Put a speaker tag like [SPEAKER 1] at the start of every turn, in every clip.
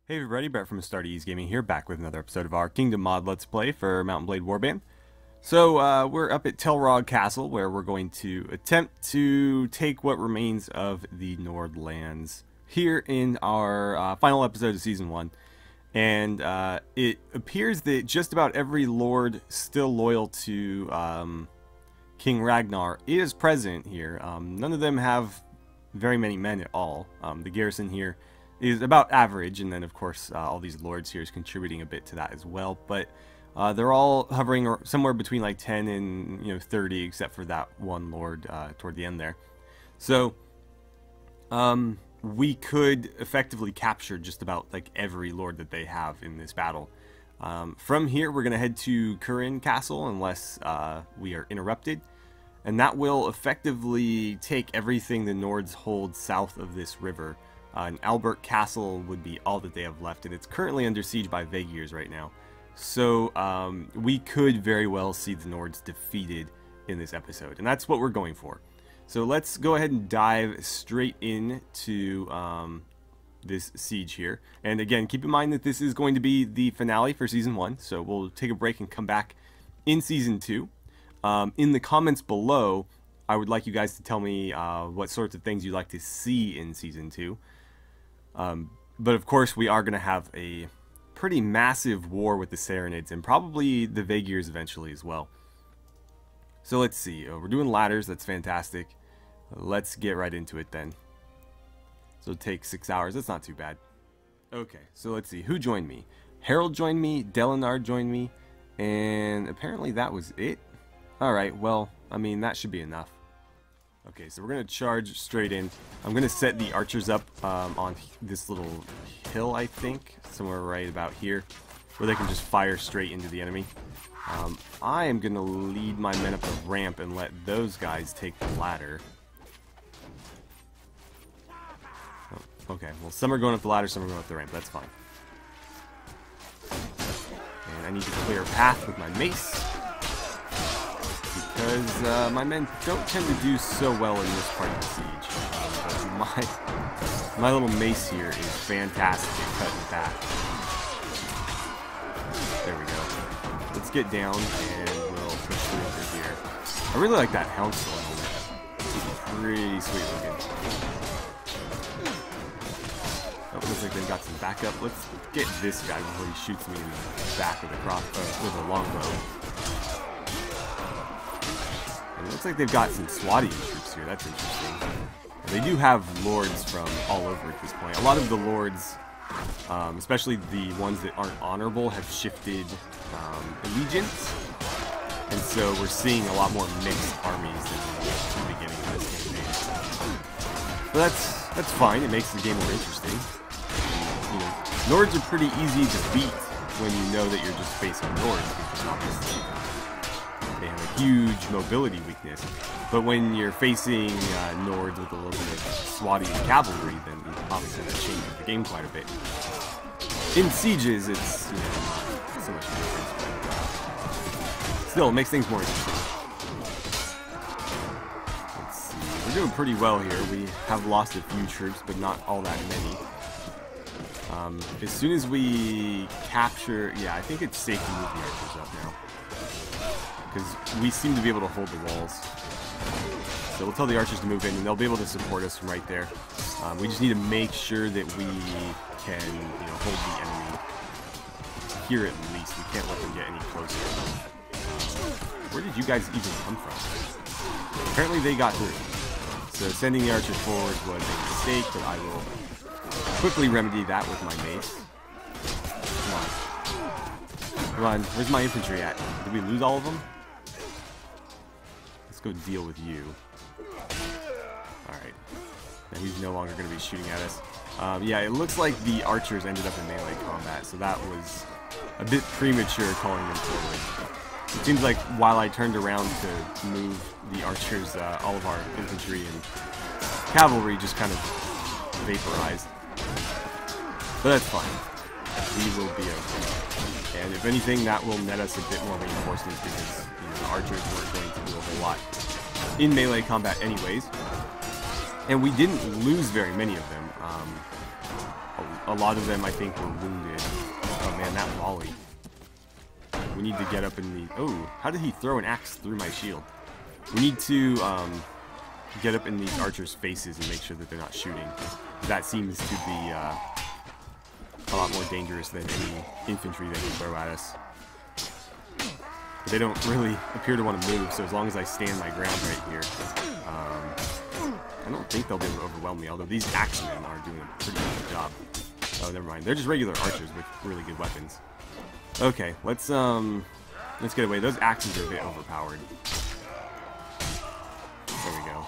[SPEAKER 1] Hey everybody, Brett from AstartesGaming here, back with another episode of our Kingdom mod Let's Play for Mount & Blade Warband. So, we're up at Telrog Castle, where we're going to attempt to take what remains of the Nord lands here in our final episode of Season 1. And it appears that just about every lord still loyal to King Ragnar is present here. None of them have very many men at all. The garrison here is about average, and then of course all these lords here is contributing a bit to that as well, but they're all hovering somewhere between like 10 and 30, except for that one lord toward the end there. So we could effectively capture just about like every lord that they have in this battle. From here we're gonna head to Kurin Castle unless we are interrupted, and that will effectively take everything the Nords hold south of this river. And Albert Castle would be all that they have left, and it's currently under siege by Vaegirs right now. So we could very well see the Nords defeated in this episode, and that's what we're going for. So let's go ahead and dive straight into this siege here. And again, keep in mind that this is going to be the finale for Season 1, so we'll take a break and come back in Season 2. In the comments below, I would like you guys to tell me what sorts of things you'd like to see in Season 2. But of course we are going to have a pretty massive war with the Sarranids and probably the Vaegirs eventually as well. So let's see, we're doing ladders, that's fantastic. Let's get right into it then. So it'll take 6 hours, that's not too bad. Okay, so let's see, who joined me? Harold joined me, Delinar joined me, and apparently that was it. Alright, well, I mean that should be enough. Okay, so we're going to charge straight in. I'm going to set the archers up on this little hill, I think, somewhere right about here, where they can just fire straight into the enemy. I am going to lead my men up the ramp and let those guys take the ladder. Oh, okay, well, some are going up the ladder, some are going up the ramp. That's fine. And I need to clear a path with my mace, because my men don't tend to do so well in this part of the siege. But my little mace here is fantastic at cutting back. There we go. Let's get down and we'll push through here. I really like that hound sword helmet. It's pretty sweet looking. Oh, looks like they've got some backup. Let's get this guy before he shoots me in the back with with a longbow. It looks like they've got some Swadian troops here. That's interesting. They do have lords from all over at this point. A lot of the lords, especially the ones that aren't honorable, have shifted allegiance. And so we're seeing a lot more mixed armies than in the beginning of this campaign. But that's fine. It makes the game more interesting. Nords are pretty easy to beat when you know that you're just facing Nords, because obviously they have a huge mobility weakness, but when you're facing Nords with a little bit of Swadian cavalry, then obviously that changes the game quite a bit. In sieges, it's not so much difference, but still, it makes things more interesting. Let's see, we're doing pretty well here. We have lost a few troops, but not all that many. As soon as we capture, yeah, I think it's safe to move the archers up now, because we seem to be able to hold the walls. So we'll tell the archers to move in, and they'll be able to support us from right there. We just need to make sure that we can, hold the enemy here at least. We can't let them get any closer. Where did you guys even come from? Apparently they got through. So sending the archers forward was a mistake, but I will quickly remedy that with my mace. Come on. Come on, where's my infantry at? Did we lose all of them? Let's go deal with you. Alright. Now he's no longer going to be shooting at us. Yeah, it looks like the archers ended up in melee combat, so that was a bit premature calling them forward. It seems like while I turned around to move the archers, all of our infantry and cavalry just kind of vaporized. But that's fine. We will be okay. And if anything, that will net us a bit more reinforcements, because the archers weren't going to do a whole lot in melee combat anyways. And we didn't lose very many of them. a lot of them, I think, were wounded. Oh man, that volley. We need to get up in the... Oh, how did he throw an axe through my shield? We need to get up in these archers' faces and make sure that they're not shooting. That seems to be a lot more dangerous than any infantry they can throw at us. But they don't really appear to want to move, so as long as I stand my ground right here, I don't think they'll be able to overwhelm me, although these axemen are doing a pretty good job. Oh, never mind. They're just regular archers with really good weapons. Okay, let's get away. Those axes are a bit overpowered. There we go.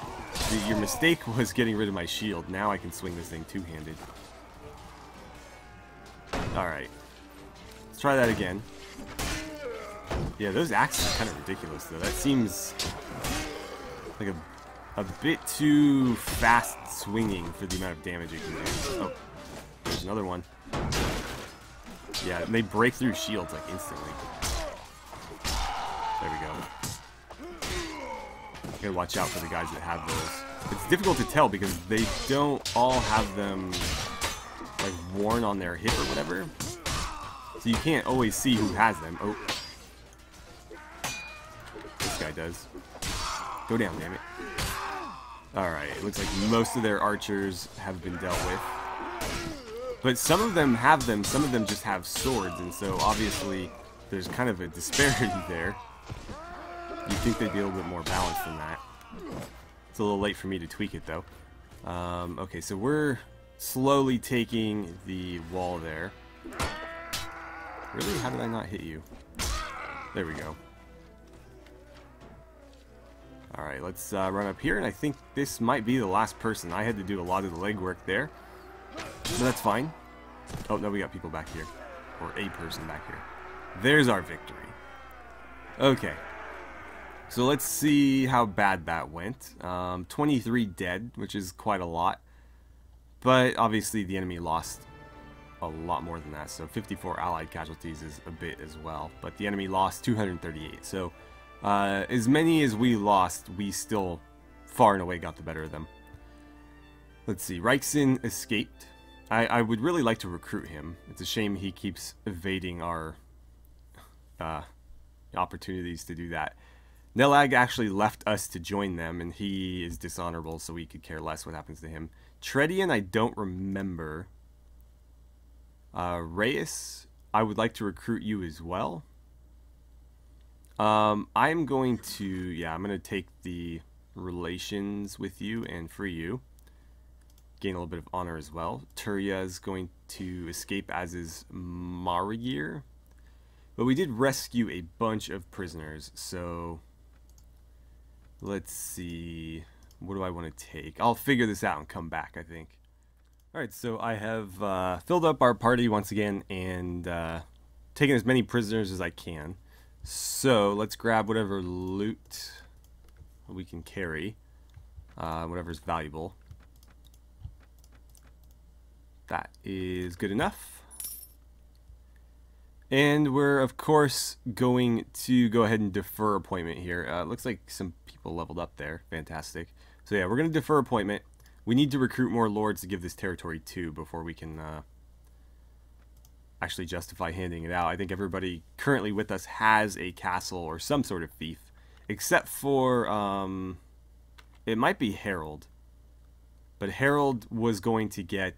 [SPEAKER 1] Your mistake was getting rid of my shield. Now I can swing this thing two-handed. Alright. Let's try that again. Yeah, those axes are kind of ridiculous, though. That seems like a bit too fast swinging for the amount of damage it can do. Oh, there's another one. Yeah, and they break through shields like instantly. There we go. Gotta watch out for the guys that have those. It's difficult to tell because they don't all have them like worn on their hip or whatever. So you can't always see who has them. Oh. This guy does. Go down, damn it. Alright, it looks like most of their archers have been dealt with. But some of them have them, some of them just have swords, and so obviously there's kind of a disparity there. You'd think they'd be a little bit more balanced than that. It's a little late for me to tweak it, though. Okay, so we're slowly taking the wall there. Really? How did I not hit you? There we go. Alright, let's run up here, and I think this might be the last person. I had to do a lot of the legwork there. But that's fine. Oh, no, we got people back here. Or a person back here. There's our victory. Okay. So let's see how bad that went. 23 dead, which is quite a lot. But obviously the enemy lost a lot more than that. So 54 allied casualties is a bit as well. But the enemy lost 238. So as many as we lost, we still far and away got the better of them. Let's see. Reichsen escaped. I would really like to recruit him. It's a shame he keeps evading our opportunities to do that. Nelag actually left us to join them, and he is dishonorable, so we could care less what happens to him. Tredian, I don't remember. Reyes, I would like to recruit you as well. I'm going to take the relations with you and free you. Gain a little bit of honor as well. Turya is going to escape, as is Marigir. But we did rescue a bunch of prisoners, so let's see. What do I want to take? I'll figure this out and come back, I think. Alright, so I have filled up our party once again and taken as many prisoners as I can. So let's grab whatever loot we can carry, whatever's valuable. That is good enough. And we're, of course, going to go ahead and defer appointment here. Looks like some people leveled up there. Fantastic. So yeah, we're going to defer appointment. We need to recruit more lords to give this territory to before we can actually justify handing it out. I think everybody currently with us has a castle or some sort of fief. Except for, it might be Harold. But Harold was going to get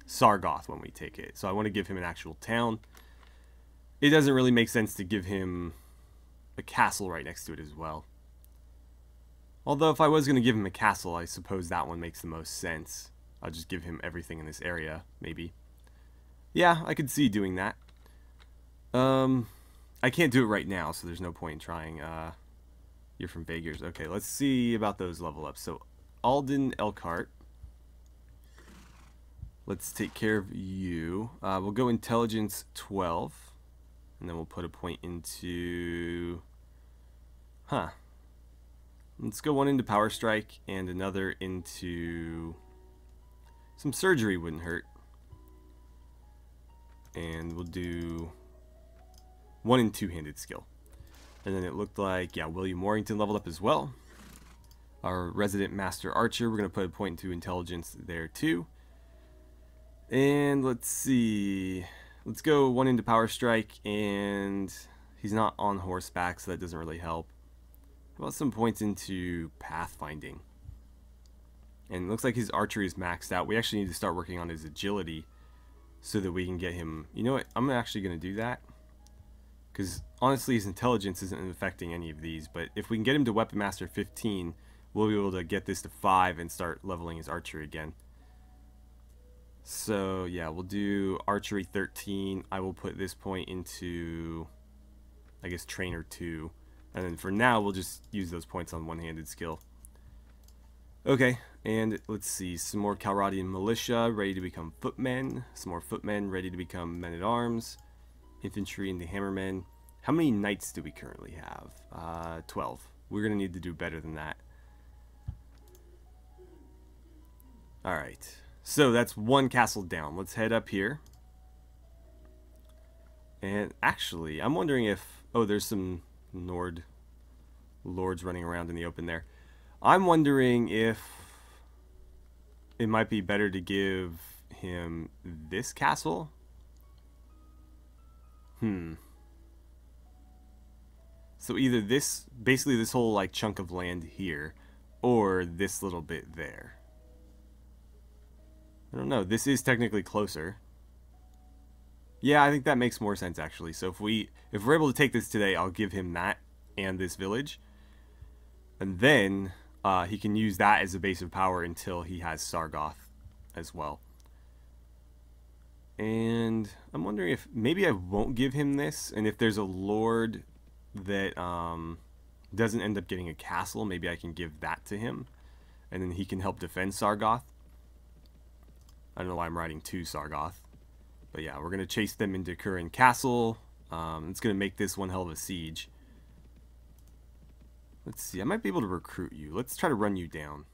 [SPEAKER 1] Sargoth when we take it. So I want to give him an actual town. It doesn't really make sense to give him a castle right next to it as well. Although if I was going to give him a castle, I suppose that one makes the most sense. I'll just give him everything in this area, maybe. Yeah, I could see doing that. I can't do it right now, so there's no point in trying. You're from Vaegers. Okay, let's see about those level ups. So Alden Elkhart. Let's take care of you. We'll go intelligence 12. And then we'll put a point into... Let's go one into Power Strike and another into... Some surgery wouldn't hurt. And we'll do one in two-handed skill. And then it looked like, yeah, William Warrington leveled up as well. Our resident master archer, we're going to put a point into intelligence there too. And let's see. Let's go one into Power Strike, and he's not on horseback, so that doesn't really help. How about some points into Pathfinding? And it looks like his archery is maxed out. We actually need to start working on his agility so that we can get him... You know what? I'm actually going to do that. Because honestly, his intelligence isn't affecting any of these. But if we can get him to Weapon Master 15, we'll be able to get this to 5 and start leveling his archery again. So yeah, we'll do archery 13. I will put this point into, I guess, trainer 2. And then for now, we'll just use those points on one-handed skill. Okay, and let's see, some more Calradian militia ready to become footmen, some more footmen ready to become men-at-arms, infantry and the hammermen. How many knights do we currently have? 12. We're going to need to do better than that. Alright, so that's one castle down. Let's head up here. And actually, I'm wondering if... Oh, there's some Nord lords running around in the open there. I'm wondering if it might be better to give him this castle. So either this, basically this whole like chunk of land here, or this little bit there. I don't know. This is technically closer. Yeah, I think that makes more sense actually. So if we're able to take this today, I'll give him that and this village, and then he can use that as a base of power until he has Sargoth as well. And I'm wondering if maybe I won't give him this, and if there's a lord that doesn't end up getting a castle, maybe I can give that to him, and then he can help defend Sargoth. I don't know why I'm writing to Sargoth, but yeah, we're going to chase them into Kurin Castle. It's going to make this one hell of a siege. Let's see, I might be able to recruit you. Let's try to run you down.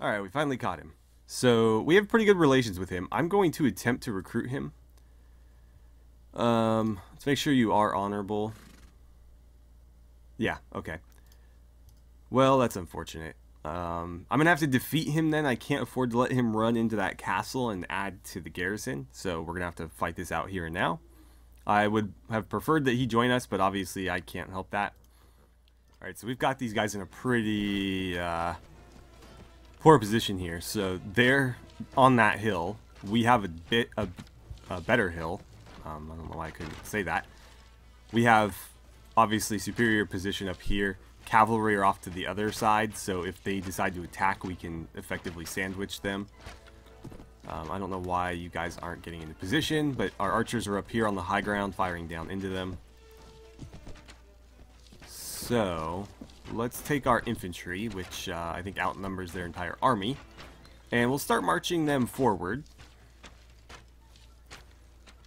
[SPEAKER 1] Alright, we finally caught him. So, we have pretty good relations with him. I'm going to attempt to recruit him. Let's make sure you are honorable. Yeah, okay. Well, that's unfortunate. I'm going to have to defeat him then. I can't afford to let him run into that castle and add to the garrison. So, we're going to have to fight this out here and now. I would have preferred that he join us, but obviously I can't help that. Alright, so we've got these guys in a pretty poor position here. So they're on that hill. We have a better hill. I don't know why I couldn't say that. We have obviously superior position up here. Cavalry are off to the other side, so if they decide to attack, we can effectively sandwich them. I don't know why you guys aren't getting into position, but our archers are up here on the high ground firing down into them. So, let's take our infantry, which I think outnumbers their entire army, and we'll start marching them forward.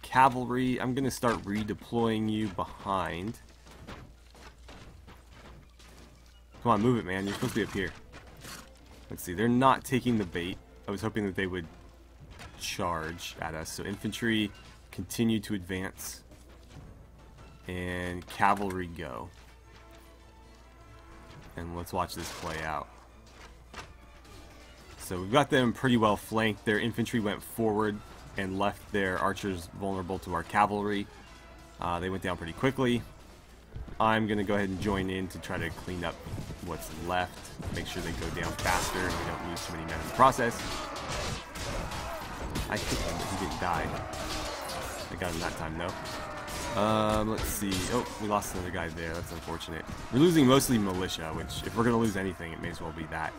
[SPEAKER 1] Cavalry, I'm going to start redeploying you behind. Come on, move it, man. You're supposed to be up here. Let's see, they're not taking the bait. I was hoping that they would charge at us. So infantry, continue to advance. And cavalry, go. And let's watch this play out. So we've got them pretty well flanked. Their infantry went forward and left their archers vulnerable to our cavalry. They went down pretty quickly. I'm going to go ahead and join in to try to clean up what's left. Make sure they go down faster and we don't lose too many men in the process. I hit him, but he didn't die. I got him that time, though. Let's see. Oh, we lost another guy there. That's unfortunate. We're losing mostly militia, which, if we're going to lose anything, it may as well be that.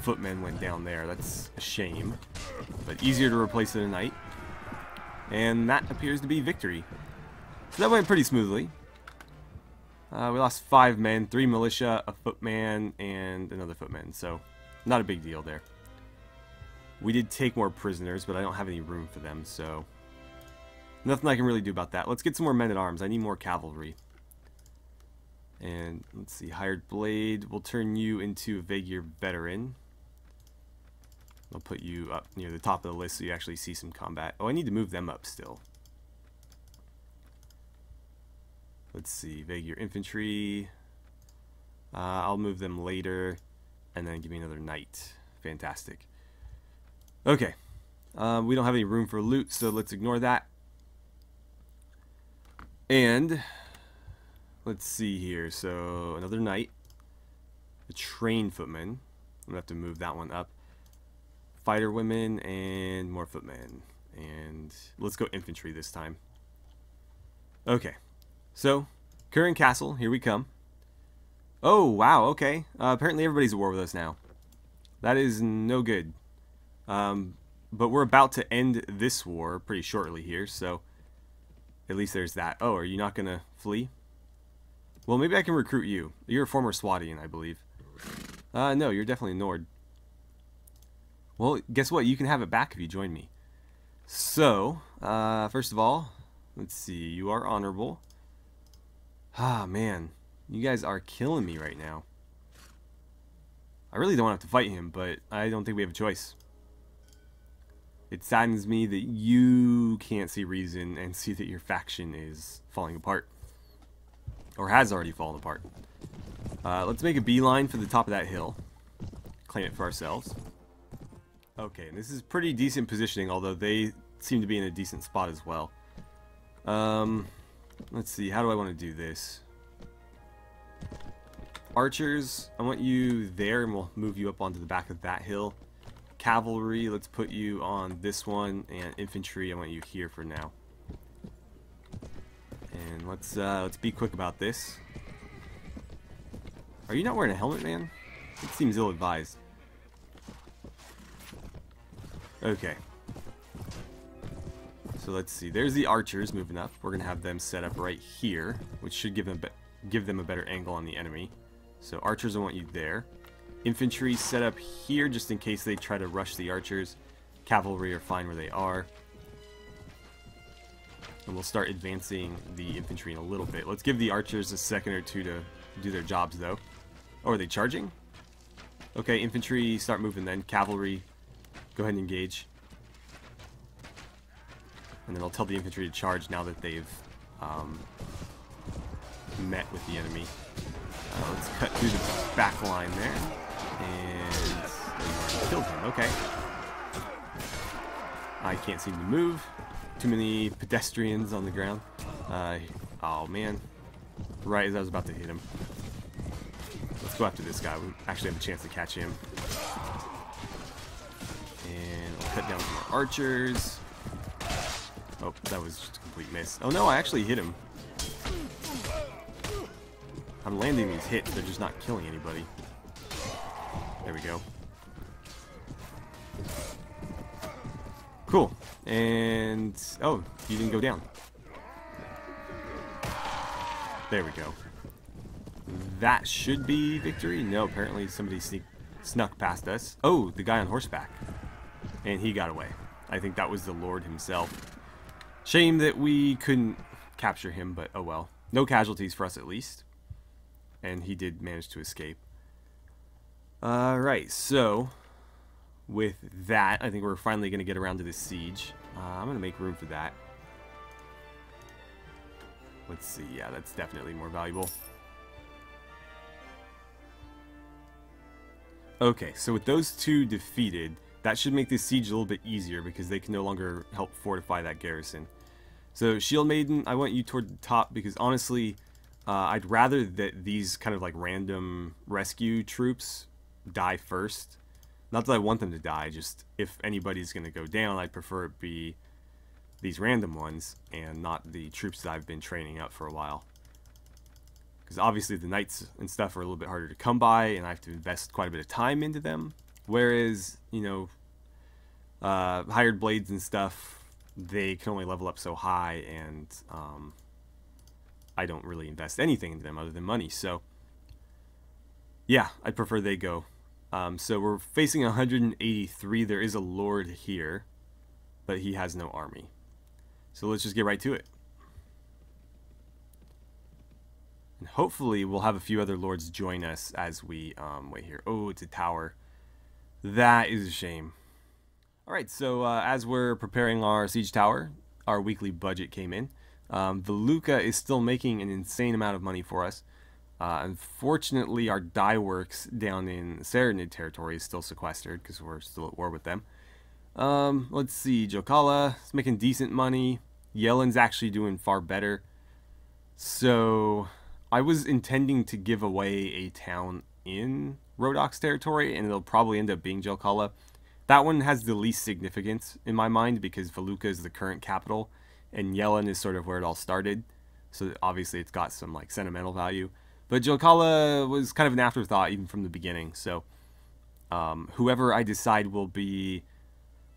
[SPEAKER 1] Footmen went down there. That's a shame. But easier to replace than a knight. And that appears to be victory. So that went pretty smoothly. We lost 5 men, 3 militia, a footman, and another footman. So, not a big deal there. We did take more prisoners, but I don't have any room for them, so... nothing I can really do about that. Let's get some more men-at-arms. I need more cavalry. And, let's see, Hired Blade. We'll turn you into a Vaegyr Veteran. I'll put you up near the top of the list so you actually see some combat. Oh, I need to move them up still. Let's see, Vaegyr Infantry. I'll move them later. And then give me another Knight. Fantastic. Okay. We don't have any room for loot, so let's ignore that. And let's see here. So another knight. A trained footman. I'm going to have to move that one up. Fighter women and more footmen. And let's go infantry this time. Okay. So, Curran Castle, here we come. Oh, wow, okay. Apparently everybody's at war with us now. That is no good. But we're about to end this war pretty shortly here, so at least there's that. Oh, are you not going to flee? Well, maybe I can recruit you. You're a former Swadian, I believe. No, you're definitely a Nord. Well, guess what? You can have it back if you join me. So, first of all, let's see. You are honorable. Ah, man. You guys are killing me right now. I really don't have to fight him, but I don't think we have a choice. It saddens me that you can't see reason and see that your faction is falling apart. Or has already fallen apart. Let's make a beeline for the top of that hill. Claim it for ourselves. Okay, and this is pretty decent positioning, although they seem to be in a decent spot as well. Let's see, how do I want to do this? Archers, I want you there, and we'll move you up onto the back of that hill. Cavalry, let's put you on this one, and infantry, I want you here for now. And let's be quick about this. Are you not wearing a helmet, man? It seems ill-advised. Okay. So let's see. There's the archers moving up. We're gonna have them set up right here, which should give them a better angle on the enemy. So archers, I want you there. Infantry set up here just in case they try to rush the archers. Cavalry are fine where they are. And we'll start advancing the infantry in a little bit. Let's give the archers a second or two to do their jobs, though. Oh, are they charging? Okay, infantry, start moving then. Cavalry, go ahead and engage. And then I'll tell the infantry to charge now that they've met with the enemy. Let's cut through the back line there. And killed him. Okay. I can't seem to move. Too many pedestrians on the ground. Oh, man. Right as I was about to hit him. Let's go after this guy. We actually have a chance to catch him. And I'll cut down some more archers. Oh, that was just a complete miss. Oh no, I actually hit him. I'm landing these hits, they're just not killing anybody. There we go. Cool. And... oh, you didn't go down. There we go. That should be victory. No, apparently somebody snuck past us. Oh, the guy on horseback. And he got away. I think that was the Lord himself. Shame that we couldn't capture him, but oh well. No casualties for us at least. And he did manage to escape. Alright, so with that, I think we're finally going to get around to this siege. I'm going to make room for that. Let's see, yeah, that's definitely more valuable. Okay, so with those two defeated, that should make this siege a little bit easier because they can no longer help fortify that garrison. So, Shield Maiden, I want you toward the top because honestly, I'd rather that these kind of like random rescue troops die first. Not that I want them to die, just if anybody's going to go down, I'd prefer it be these random ones and not the troops that I've been training up for a while. Because obviously the knights and stuff are a little bit harder to come by, and I have to invest quite a bit of time into them. Whereas, you know, hired blades and stuff, they can only level up so high, and I don't really invest anything into them other than money. So, yeah, I'd prefer they go. So we're facing 183. There is a lord here, but he has no army. So let's just get right to it. And hopefully we'll have a few other lords join us as we wait here. Oh, it's a tower. That is a shame. Alright, so as we're preparing our siege tower, our weekly budget came in. Veluca is still making an insane amount of money for us. Unfortunately, our dye works down in Serenid territory is still sequestered because we're still at war with them. Let's see. Jokala is making decent money. Yellen's actually doing far better. So I was intending to give away a town in Rodok's territory, and it'll probably end up being Jokala. That one has the least significance in my mind because Valuka is the current capital, and Yellen is sort of where it all started. So obviously it's got some like sentimental value. But Jokala was kind of an afterthought even from the beginning. So whoever I decide will be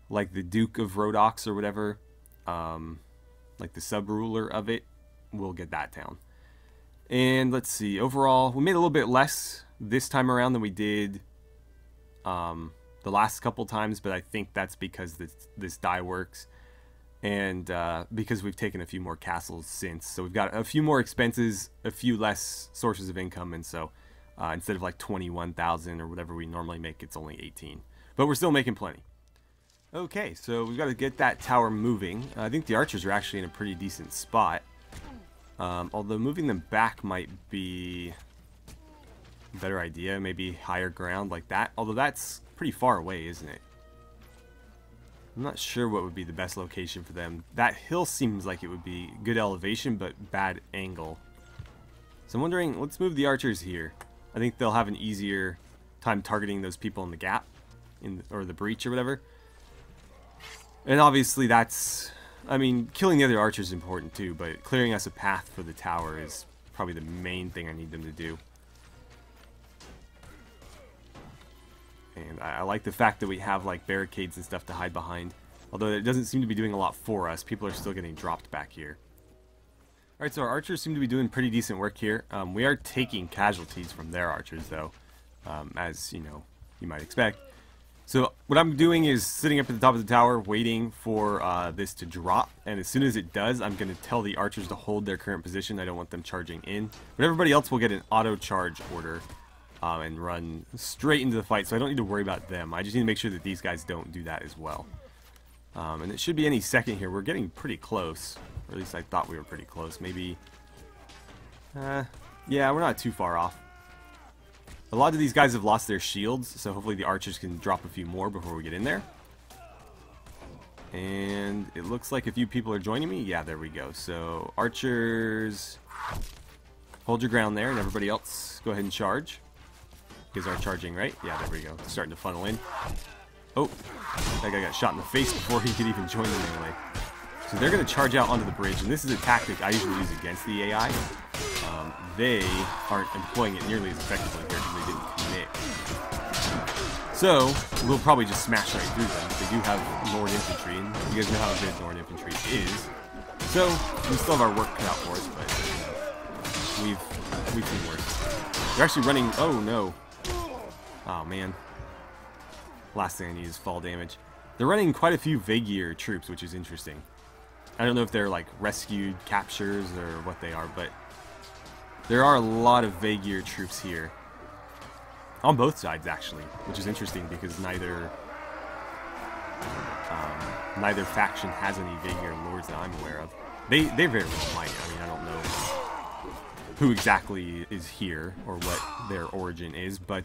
[SPEAKER 1] like the Duke of Rodox or whatever, like the sub-ruler of it, will get that town. And let's see, overall, we made a little bit less this time around than we did the last couple times, but I think that's because this die works. And because we've taken a few more castles since. So we've got a few more expenses, a few less sources of income, and so instead of like 21,000 or whatever we normally make, it's only 18. But we're still making plenty. Okay, so we've got to get that tower moving. I think the archers are actually in a pretty decent spot. Although moving them back might be a better idea. Maybe higher ground like that. Although that's pretty far away, isn't it? I'm not sure what would be the best location for them. That hill seems like it would be good elevation, but bad angle. So I'm wondering, let's move the archers here. I think they'll have an easier time targeting those people in the gap, or the breach or whatever. And obviously that's, I mean, killing the other archers is important too, but clearing us a path for the tower is probably the main thing I need them to do. And I like the fact that we have like barricades and stuff to hide behind. Although it doesn't seem to be doing a lot for us. People are still getting dropped back here. Alright, so our archers seem to be doing pretty decent work here. We are taking casualties from their archers though. As, you know, you might expect. So what I'm doing is sitting up at the top of the tower waiting for this to drop. And as soon as it does, I'm going to tell the archers to hold their current position. I don't want them charging in. But everybody else will get an auto charge order. And run straight into the fight, so I don't need to worry about them. I just need to make sure that these guys don't do that as well. And it should be any second here. We're getting pretty close, or at least I thought we were pretty close. Maybe, yeah, we're not too far off. A lot of these guys have lost their shields, so hopefully the archers can drop a few more before we get in there. And it looks like a few people are joining me. Yeah, there we go. So archers, hold your ground there, and everybody else go ahead and charge. You guys are charging, right? Yeah, there we go. It's starting to funnel in. Oh, that guy got shot in the face before he could even join them anyway. So they're going to charge out onto the bridge, and this is a tactic I usually use against the AI. They aren't employing it nearly as effectively here because they didn't commit. So we'll probably just smash right through them. They do have Nord infantry, and you guys know how good Nord infantry is. So we still have our work cut out for us, but we've seen worse. They're actually running. Oh no. Oh man. Last thing I need is fall damage. They're running quite a few Vaegier troops, which is interesting. I don't know if they're like rescued captures or what they are, but there are a lot of Vaegier troops here. On both sides, actually, which is interesting because neither faction has any Vaegier lords that I'm aware of. They very well might. I mean, I don't know who exactly is here or what their origin is, but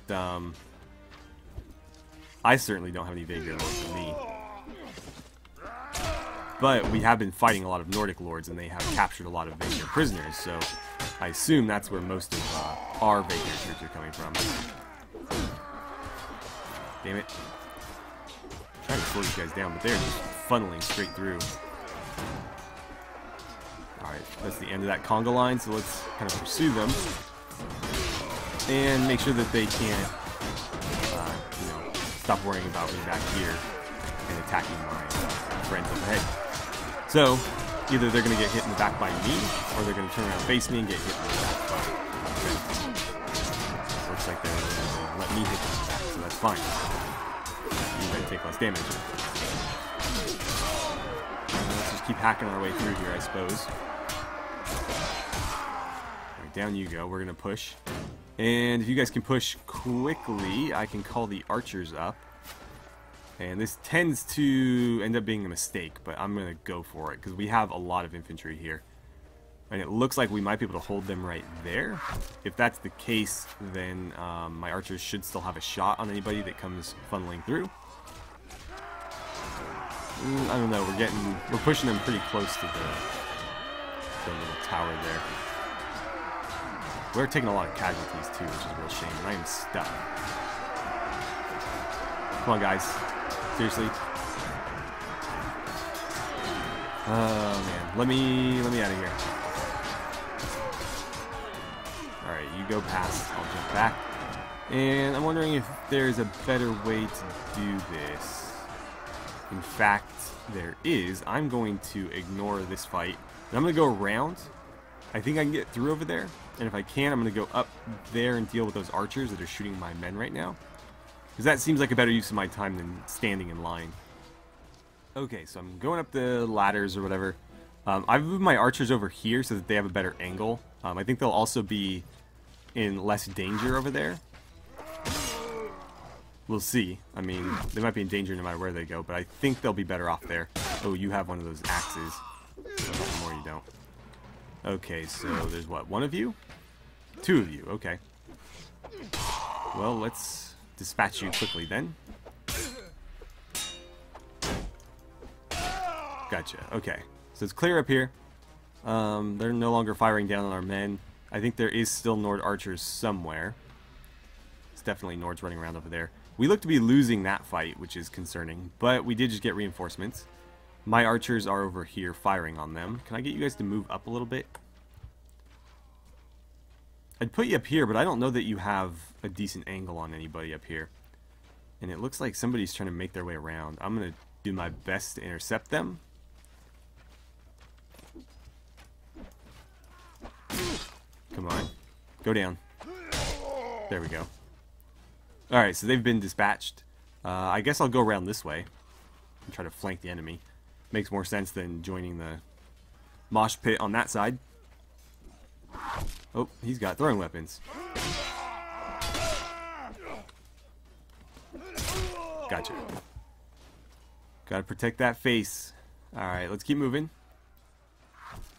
[SPEAKER 1] I certainly don't have any Vaegier lords with me. But we have been fighting a lot of Nordic lords, and they have captured a lot of Vaegier prisoners, so I assume that's where most of our Vaegier troops are coming from. Damn it. I'm trying to slow these guys down, but they're just funneling straight through. Alright, that's the end of that conga line, so let's kind of pursue them. And make sure that they can't, stop worrying about me back here and attacking my friends up ahead. So, either they're going to get hit in the back by me, or they're going to turn around, face me, and get hit in the back by them. Looks like they're going to let me hit them in the back, so that's fine. You might take less damage. Let's just keep hacking our way through here, I suppose. Alright, down you go. We're going to push. And if you guys can push quickly, I can call the archers up. And this tends to end up being a mistake, but I'm going to go for it because we have a lot of infantry here. And it looks like we might be able to hold them right there. If that's the case, then my archers should still have a shot on anybody that comes funneling through. I don't know. We're pushing them pretty close to the little tower there. We're taking a lot of casualties too, which is a real shame. And I am stuck. Come on, guys. Seriously. Oh man, let me out of here. All right, you go past. I'll jump back. And I'm wondering if there's a better way to do this. In fact, there is. I'm going to ignore this fight. And I'm going to go around. I think I can get through over there. And if I can, I'm going to go up there and deal with those archers that are shooting my men right now. Because that seems like a better use of my time than standing in line. Okay, so I'm going up the ladders or whatever. I've moved my archers over here so that they have a better angle. I think they'll also be in less danger over there. We'll see. I mean, they might be in danger no matter where they go, but I think they'll be better off there. Oh, you have one of those axes. Or you don't. Okay, so there's what? One of you? Two of you. Okay. Well, let's dispatch you quickly then. Gotcha. Okay. So it's clear up here. They're no longer firing down on our men. I think there is still Nord archers somewhere. It's definitely Nords running around over there. We look to be losing that fight, which is concerning, but we did just get reinforcements. My archers are over here firing on them. Can I get you guys to move up a little bit? I'd put you up here, but I don't know that you have a decent angle on anybody up here. And it looks like somebody's trying to make their way around. I'm going to do my best to intercept them. Come on. Go down. There we go. Alright, so they've been dispatched. I guess I'll go around this way and try to flank the enemy. Makes more sense than joining the mosh pit on that side. Oh, he's got throwing weapons. Gotcha. Gotta protect that face. Alright, let's keep moving.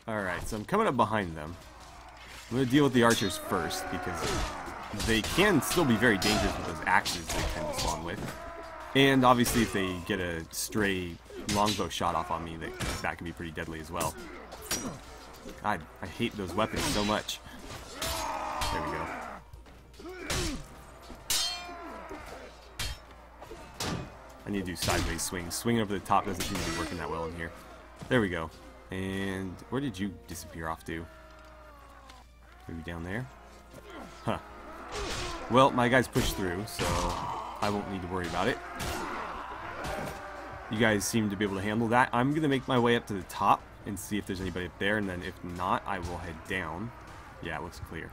[SPEAKER 1] Alright, so I'm coming up behind them. I'm going to deal with the archers first, because they can still be very dangerous with those axes they tend to spawn with. And obviously if they get a stray longbow shot off on me, that can be pretty deadly as well. God, I hate those weapons so much. There we go. I need to do sideways swings. Swinging over the top doesn't seem to be working that well in here. There we go. And where did you disappear off to? Maybe down there? Huh. Well, my guys pushed through, so I won't need to worry about it. You guys seem to be able to handle that. I'm going to make my way up to the top and see if there's anybody up there, and then if not, I will head down. Yeah, it looks clear.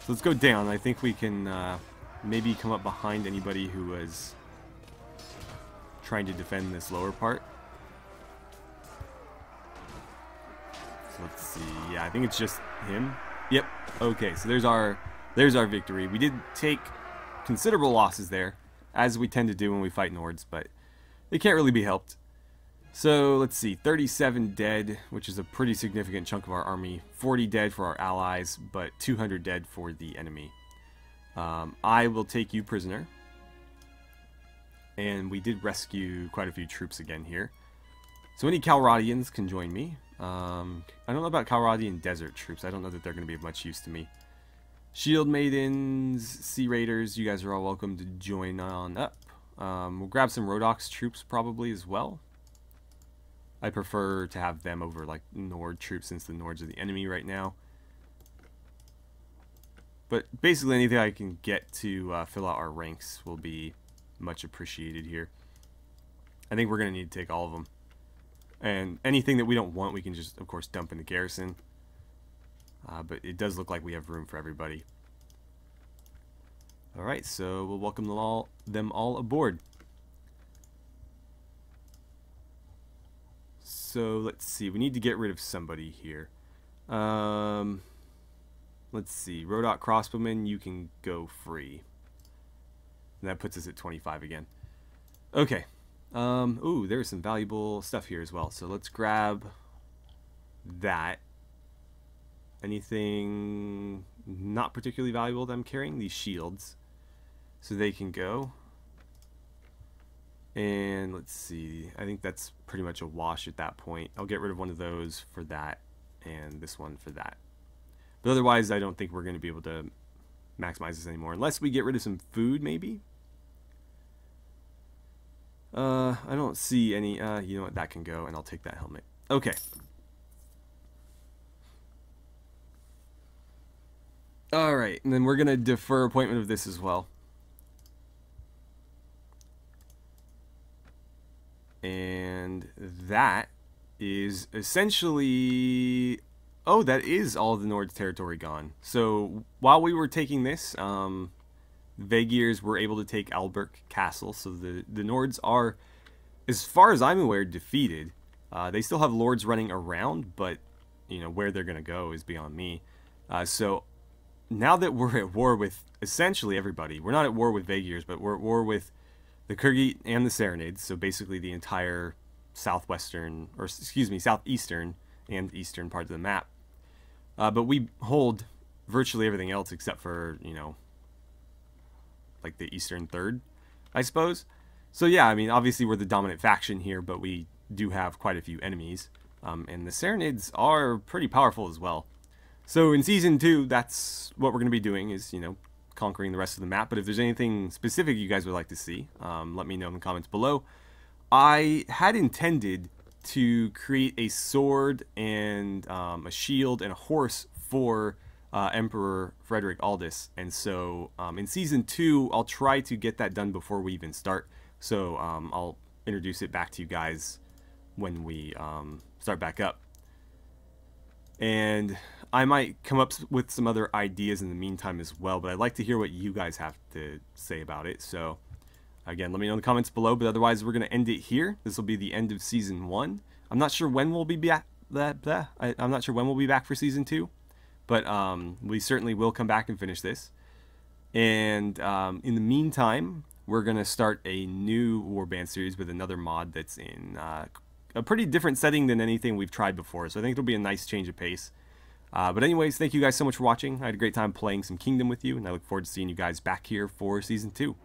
[SPEAKER 1] So let's go down. I think we can maybe come up behind anybody who was trying to defend this lower part. So let's see. Yeah, I think it's just him. Yep. Okay, so there's our victory. We did take considerable losses there, as we tend to do when we fight Nords, but it can't really be helped. So let's see, 37 dead, which is a pretty significant chunk of our army. 40 dead for our allies, but 200 dead for the enemy. I will take you prisoner. And we did rescue quite a few troops again here. So any Calradians can join me. I don't know about Calradian desert troops. I don't know that they're going to be of much use to me. Shield Maidens, Sea Raiders, you guys are all welcome to join on up. We'll grab some Rhodox troops probably as well. I prefer to have them over like Nord troops since the Nords are the enemy right now. But basically anything I can get to fill out our ranks will be much appreciated here. I think we're going to need to take all of them. And anything that we don't want, we can just, of course, dump in the garrison. But it does look like we have room for everybody. Alright, so we'll welcome them all aboard. So, let's see. We need to get rid of somebody here. Let's see. Rhodok Crossbowmen, you can go free. And that puts us at 25 again. Okay. Ooh, there's some valuable stuff here as well. So let's grab that. Anything not particularly valuable that I'm carrying? These shields. So they can go. And let's see, I think that's pretty much a wash at that point. I'll get rid of one of those for that, and this one for that. But otherwise, I don't think we're going to be able to maximize this anymore, unless we get rid of some food, maybe? I don't see any, you know what, that can go, and I'll take that helmet. Okay. Alright, and then we're going to defer appointment of this as well. And that is essentially... Oh, that is all the Nords territory gone. So, while we were taking this, Vaegirs were able to take Alberk Castle. So the Nords are, as far as I'm aware, defeated. They still have lords running around, but, you know, where they're going to go is beyond me. So, now that we're at war with essentially everybody, we're not at war with Vaegirs, but we're at war with the Khergit and the Sarranids, so basically the entire southwestern, or excuse me, southeastern and eastern part of the map. But we hold virtually everything else except for, you know, like the eastern third, I suppose. So yeah, I mean, obviously we're the dominant faction here, but we do have quite a few enemies. And the Sarranids are pretty powerful as well. So in Season 2, that's what we're going to be doing, is, you know, conquering the rest of the map. But if there's anything specific you guys would like to see, let me know in the comments below. I had intended to create a sword and a shield and a horse for Emperor Frederick Aldous, and so in Season 2 I'll try to get that done before we even start, so I'll introduce it back to you guys when we start back up. And I might come up with some other ideas in the meantime as well, but I'd like to hear what you guys have to say about it. So again, let me know in the comments below, but otherwise we're going to end it here. This will be the end of Season 1. I'm not sure when we'll be back. I'm not sure when we'll be back for Season 2, but we certainly will come back and finish this. And in the meantime, we're going to start a new Warband series with another mod that's in a pretty different setting than anything we've tried before, so I think it'll be a nice change of pace. But anyways, thank you guys so much for watching. I had a great time playing some Kingdom with you, and I look forward to seeing you guys back here for Season 2.